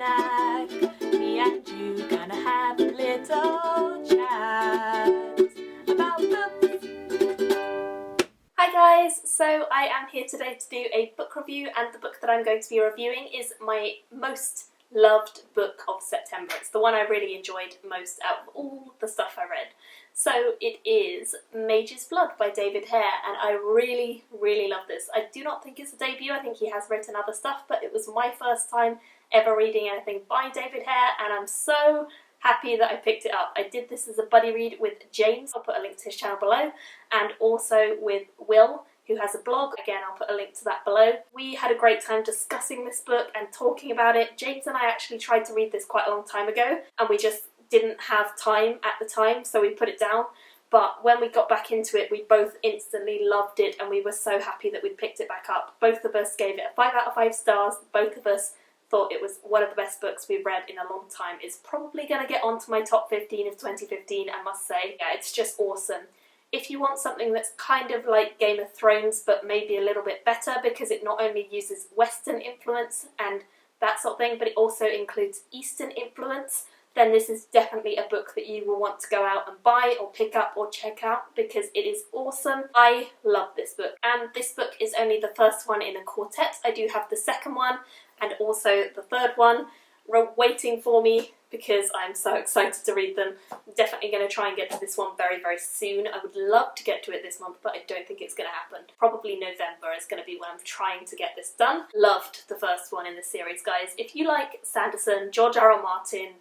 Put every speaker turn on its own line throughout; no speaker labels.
snack. Me and you gonna have a little chat about books. Hi guys, so I am here today to do a book review, and the book that I'm going to be reviewing is my most loved book of September. It's the one I really enjoyed most out of all the stuff I read. So it is Mage's Blood by David Hare, and I really, really love this. I do not think it's a debut, I think he has written other stuff, but it was my first time ever reading anything by David Hare, and I'm so happy that I picked it up. I did this as a buddy read with James, I'll put a link to his channel below, and also with Will, who has a blog. Again, I'll put a link to that below. We had a great time discussing this book and talking about it. James and I actually tried to read this quite a long time ago, and we just didn't have time at the time, so we put it down. But when we got back into it, we both instantly loved it, and we were so happy that we'd picked it back up. Both of us gave it a 5 out of 5 stars. Both of us thought it was one of the best books we've read in a long time. It's probably going to get onto my top 15 of 2015, I must say. Yeah, it's just awesome. If you want something that's kind of like Game of Thrones, but maybe a little bit better, because it not only uses Western influence and that sort of thing, but it also includes Eastern influence, then this is definitely a book that you will want to go out and buy or pick up or check out, because it is awesome. I love this book, and this book is only the first one in a quartet. I do have the second one and also the third one waiting for me, because I'm so excited to read them. I'm definitely going to try and get to this one very, very soon. I would love to get to it this month, but I don't think it's going to happen. Probably November is going to be when I'm trying to get this done. Loved the first one in the series, guys. If you like Sanderson, George R.R. Martin,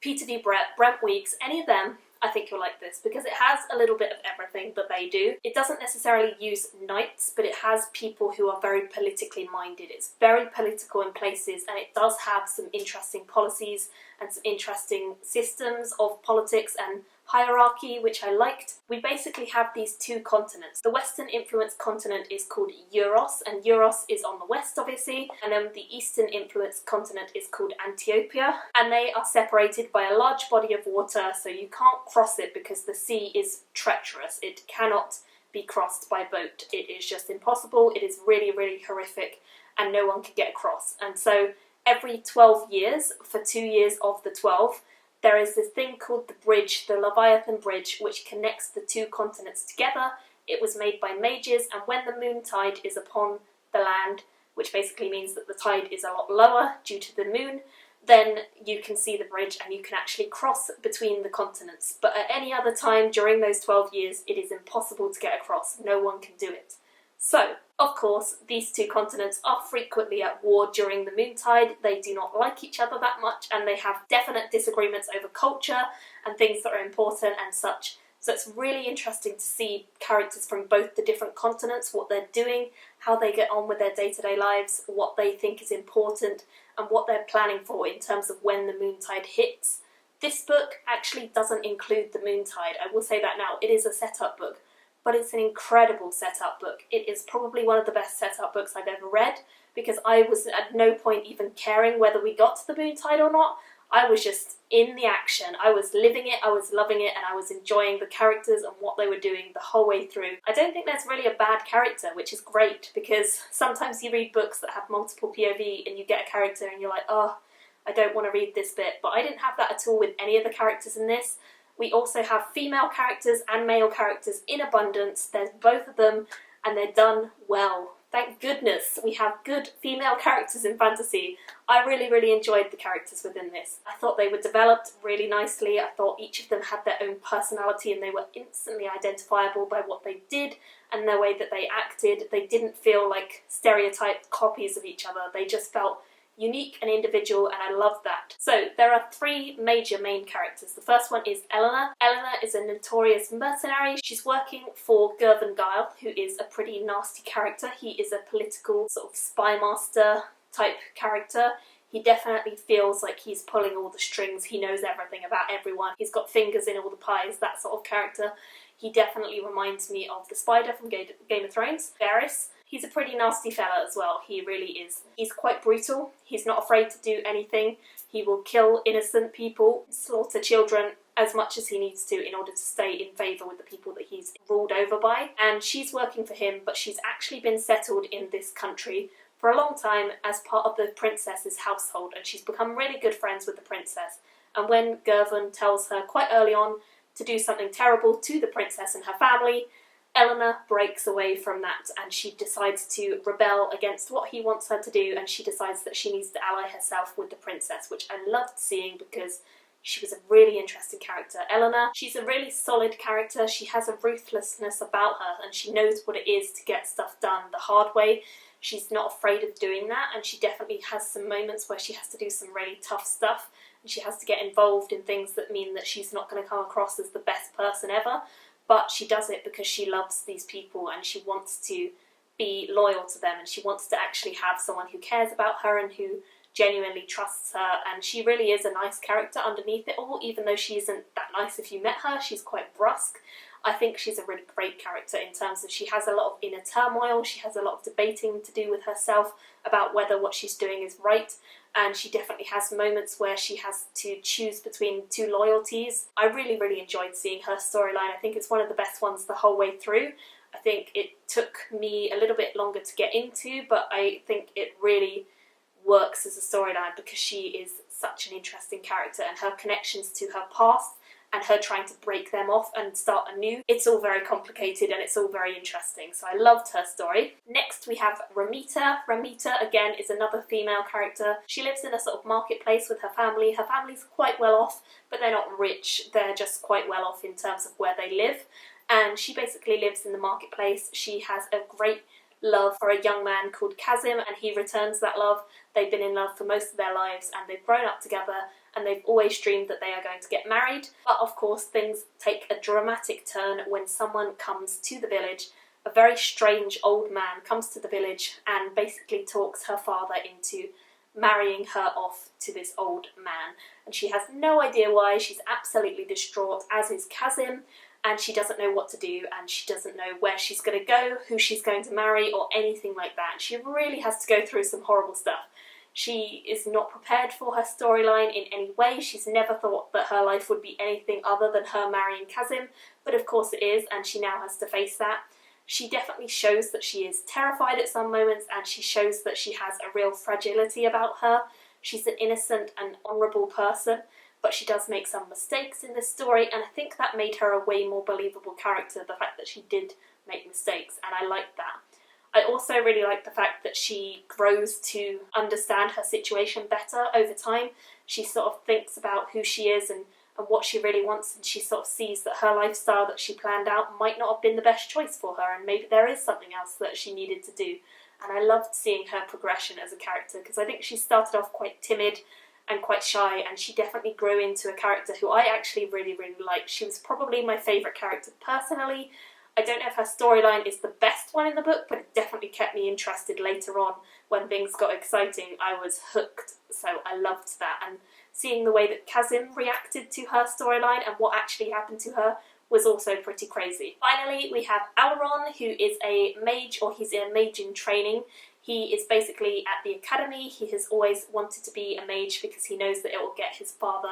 Peter V. Brent Weeks, any of them, I think you'll like this, because it has a little bit of everything that they do. It doesn't necessarily use knights, but it has people who are very politically minded. It's very political in places, and it does have some interesting policies and some interesting systems of politics and hierarchy, which I liked. We basically have these two continents. The Western influence continent is called Euros, and Euros is on the west, obviously, and then the Eastern influence continent is called Antioquia, and they are separated by a large body of water, so you can't cross it because the sea is treacherous. It cannot be crossed by boat. It is just impossible. It is really, really horrific, and no one can get across. And so every 12 years, for 2 years of the 12, there is this thing called the bridge, the Leviathan Bridge, which connects the two continents together. It was made by mages, and when the moon tide is upon the land, which basically means that the tide is a lot lower due to the moon, then you can see the bridge and you can actually cross between the continents. But at any other time during those 12 years, it is impossible to get across. No one can do it. So, of course, these two continents are frequently at war during the moontide. They do not like each other that much, and they have definite disagreements over culture and things that are important and such. So it's really interesting to see characters from both the different continents, what they're doing, how they get on with their day-to-day lives, what they think is important, and what they're planning for in terms of when the moontide hits. This book actually doesn't include the moontide. I will say that now. It is a setup book, but it's an incredible setup book. It is probably one of the best setup books I've ever read, because I was at no point even caring whether we got to the moontide or not. I was just in the action. I was living it, I was loving it, and I was enjoying the characters and what they were doing the whole way through. I don't think there's really a bad character, which is great, because sometimes you read books that have multiple POV and you get a character and you're like, oh, I don't want to read this bit. But I didn't have that at all with any of the characters in this. We also have female characters and male characters in abundance. There's both of them, and they're done well. Thank goodness we have good female characters in fantasy. I really, really enjoyed the characters within this. I thought they were developed really nicely. I thought each of them had their own personality, and they were instantly identifiable by what they did and the way that they acted. They didn't feel like stereotyped copies of each other. They just felt unique and individual, and I love that. So there are 3 major main characters. The first one is Eleanor. Eleanor is a notorious mercenary. She's working for Gervin Guile, who is a pretty nasty character. He is a political sort of spy master type character. He definitely feels like he's pulling all the strings. He knows everything about everyone. He's got fingers in all the pies, that sort of character. He definitely reminds me of the spider from Game of Thrones, Varys. He's a pretty nasty fella as well, he really is. He's quite brutal, he's not afraid to do anything. He will kill innocent people, slaughter children as much as he needs to in order to stay in favour with the people that he's ruled over by. And she's working for him, but she's actually been settled in this country for a long time as part of the princess's household, and she's become really good friends with the princess. And when Gervon tells her quite early on to do something terrible to the princess and her family, Eleanor breaks away from that and she decides to rebel against what he wants her to do, and she decides that she needs to ally herself with the princess, which I loved seeing because she was a really interesting character. Eleanor, she's a really solid character. She has a ruthlessness about her and she knows what it is to get stuff done the hard way. She's not afraid of doing that, and she definitely has some moments where she has to do some really tough stuff and she has to get involved in things that mean that she's not going to come across as the best person ever. But she does it because she loves these people and she wants to be loyal to them, and she wants to actually have someone who cares about her and who genuinely trusts her. And she really is a nice character underneath it all, even though she isn't that nice if you met her. She's quite brusque. I think she's a really great character in terms of she has a lot of inner turmoil, she has a lot of debating to do with herself about whether what she's doing is right, and she definitely has moments where she has to choose between two loyalties. I really, really enjoyed seeing her storyline. I think it's one of the best ones the whole way through. I think it took me a little bit longer to get into, but I think it really works as a storyline because she is such an interesting character, and her connections to her past and her trying to break them off and start anew. It's all very complicated and it's all very interesting, so I loved her story. Next we have Ramita. Ramita, again, is another female character. She lives in a sort of marketplace with her family. Her family's quite well off, but they're not rich. They're just quite well off in terms of where they live. And she basically lives in the marketplace. She has a great love for a young man called Kazim, and he returns that love. They've been in love for most of their lives and they've grown up together, and they've always dreamed that they are going to get married. But of course things take a dramatic turn when someone comes to the village. A very strange old man comes to the village and basically talks her father into marrying her off to this old man. And she has no idea why. She's absolutely distraught, as is Kazim, and she doesn't know what to do, and she doesn't know where she's going to go, who she's going to marry, or anything like that. And she really has to go through some horrible stuff. She is not prepared for her storyline in any way. She's never thought that her life would be anything other than her marrying Kazim, but of course it is, and she now has to face that. She definitely shows that she is terrified at some moments, and she shows that she has a real fragility about her. She's an innocent and honourable person, but she does make some mistakes in this story, and I think that made her a way more believable character, the fact that she did make mistakes, and I liked that. I also really like the fact that she grows to understand her situation better over time. She sort of thinks about who she is and what she really wants, and she sort of sees that her lifestyle that she planned out might not have been the best choice for her, and maybe there is something else that she needed to do. And I loved seeing her progression as a character, because I think she started off quite timid and quite shy, and she definitely grew into a character who I actually really, really liked. She was probably my favourite character personally. I don't know if her storyline is the best one in the book, but it definitely kept me interested later on when things got exciting. I was hooked, so I loved that. And seeing the way that Kazim reacted to her storyline and what actually happened to her was also pretty crazy. Finally, we have Alron, who is a mage, or he's a mage in training. He is basically at the academy. He has always wanted to be a mage because he knows that it will get his father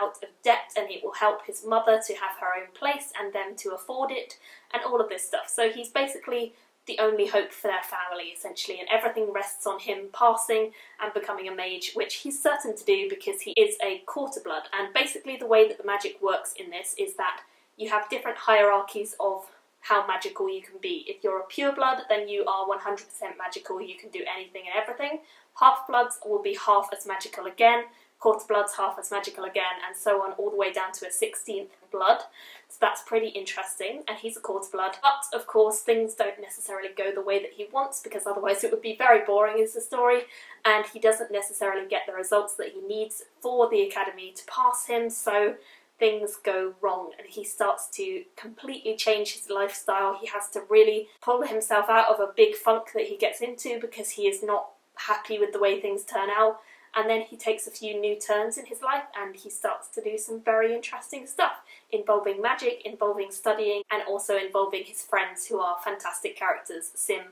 out of debt and it will help his mother to have her own place and them to afford it and all of this stuff. So he's basically the only hope for their family, essentially, and everything rests on him passing and becoming a mage, which he's certain to do because he is a quarter blood. And basically the way that the magic works in this is that you have different hierarchies of how magical you can be. If you're a pure blood, then you are 100% magical, you can do anything and everything. Half bloods will be half as magical again, quarter bloods half as magical again, and so on, all the way down to a 16th blood. So that's pretty interesting, and he's a quarter blood. But of course things don't necessarily go the way that he wants, because otherwise it would be very boring as a story, and he doesn't necessarily get the results that he needs for the academy to pass him, so things go wrong and he starts to completely change his lifestyle. He has to really pull himself out of a big funk that he gets into because he is not happy with the way things turn out. And then he takes a few new turns in his life and he starts to do some very interesting stuff involving magic, involving studying, and also involving his friends, who are fantastic characters, Sim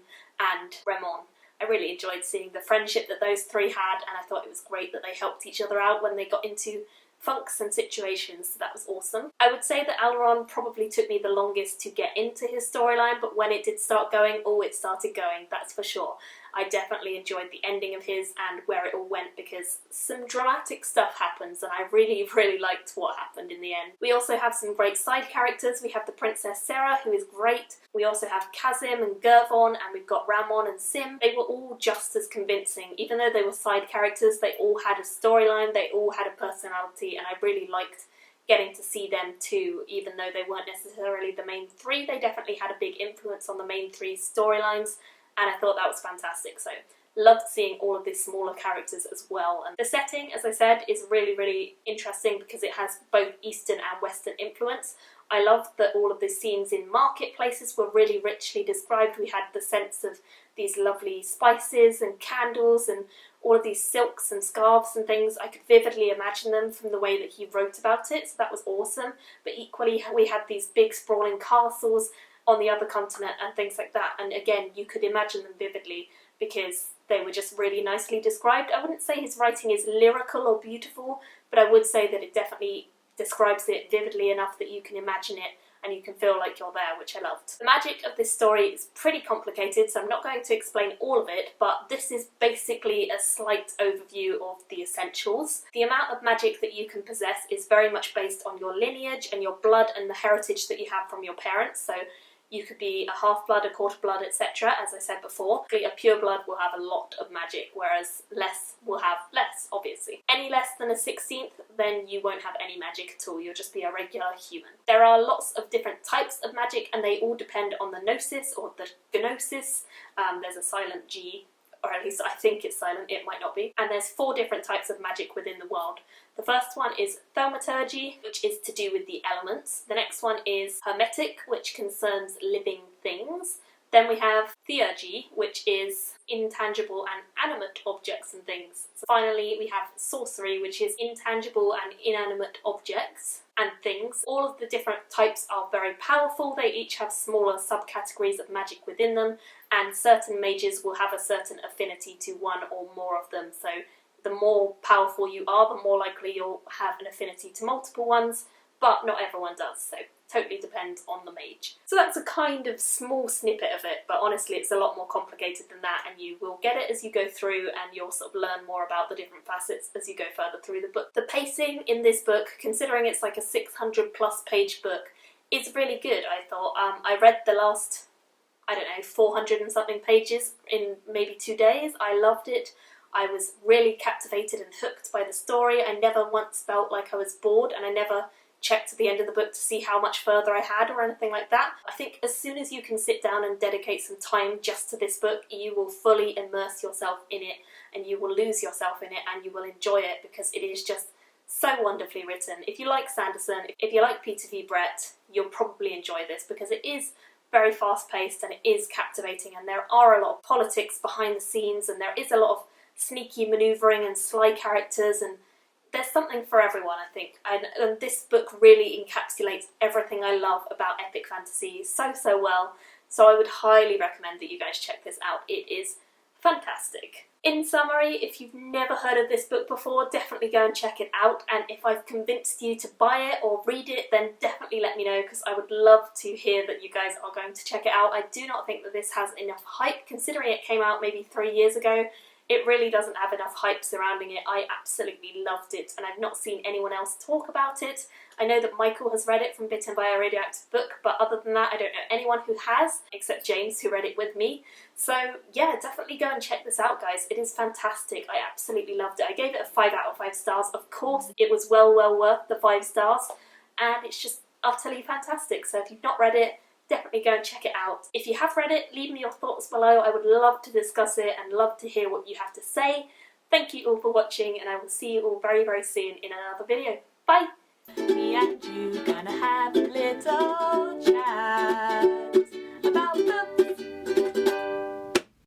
and Ramon. I really enjoyed seeing the friendship that those three had, and I thought it was great that they helped each other out when they got into funks and situations, so that was awesome. I would say that Alron probably took me the longest to get into his storyline, but when it did start going, oh, it started going, that's for sure. I definitely enjoyed the ending of his and where it all went, because some dramatic stuff happens and I really, really liked what happened in the end. We also have some great side characters. We have the Princess Sarah, who is great. We also have Kazim and Gervon, and we've got Ramon and Sim. They were all just as convincing. Even though they were side characters, they all had a storyline, they all had a personality, and I really liked getting to see them too. Even though they weren't necessarily the main three, they definitely had a big influence on the main three storylines, and I thought that was fantastic. So loved seeing all of these smaller characters as well. And the setting, as I said, is really, really interesting because it has both Eastern and Western influence. I loved that all of the scenes in marketplaces were really richly described. We had the sense of these lovely spices and candles and all of these silks and scarves and things. I could vividly imagine them from the way that he wrote about it, so that was awesome. But equally, we had these big sprawling castles on the other continent and things like that, and again, you could imagine them vividly because they were just really nicely described. I wouldn't say his writing is lyrical or beautiful, but I would say that it definitely describes it vividly enough that you can imagine it and you can feel like you're there, which I loved. The magic of this story is pretty complicated, so I'm not going to explain all of it, but this is basically a slight overview of the essentials. The amount of magic that you can possess is very much based on your lineage and your blood and the heritage that you have from your parents. So you could be a half-blood, a quarter-blood, etc. As I said before. A pure-blood will have a lot of magic, whereas less will have less, obviously. Any less than a 16th, then you won't have any magic at all. You'll just be a regular human. There are lots of different types of magic, and they all depend on the gnosis or the gnosis. There's a silent G, or at least I think it's silent, it might not be. And there's 4 different types of magic within the world. The first one is thaumaturgy, which is to do with the elements. The next one is hermetic, which concerns living things. Then we have theurgy, which is intangible and animate objects and things. So finally, we have sorcery, which is intangible and inanimate objects and things. All of the different types are very powerful. They each have smaller subcategories of magic within them, and certain mages will have a certain affinity to one or more of them. So the more powerful you are, the more likely you'll have an affinity to multiple ones, but not everyone does, so totally depends on the mage. So that's a kind of small snippet of it, but honestly it's a lot more complicated than that, and you will get it as you go through, and you'll sort of learn more about the different facets as you go further through the book. The pacing in this book, considering it's like a 600 plus page book, is really good, I thought. I read the last, I don't know, 400 and something pages in maybe 2 days. I loved it. I was really captivated and hooked by the story. I never once felt like I was bored, and I never checked at the end of the book to see how much further I had or anything like that. I think as soon as you can sit down and dedicate some time just to this book, you will fully immerse yourself in it, and you will lose yourself in it, and you will enjoy it because it is just so wonderfully written. If you like Sanderson, if you like Peter V. Brett, you'll probably enjoy this because it is very fast-paced and it is captivating, and there are a lot of politics behind the scenes, and there is a lot of sneaky manoeuvring and sly characters, and there's something for everyone, I think. And this book really encapsulates everything I love about epic fantasy so well, so I would highly recommend that you guys check this out. It is fantastic. In summary, if you've never heard of this book before, definitely go and check it out, and if I've convinced you to buy it or read it, then definitely let me know, because I would love to hear that you guys are going to check it out. I do not think that this has enough hype, considering it came out maybe 3 years ago. It really doesn't have enough hype surrounding it. I absolutely loved it, and I've not seen anyone else talk about it. I know that Michael has read it from Bitten by a Radioactive Book, but other than that I don't know anyone who has, except James, who read it with me. So yeah, definitely go and check this out, guys. It is fantastic. I absolutely loved it. I gave it a 5 out of 5 stars. Of course, it was well worth the 5 stars, and it's just utterly fantastic. So if you've not read it, definitely go and check it out. If you have read it, leave me your thoughts below. I would love to discuss it and love to hear what you have to say. Thank you all for watching, and I will see you all very soon in another video. Bye! Me and you gonna have a little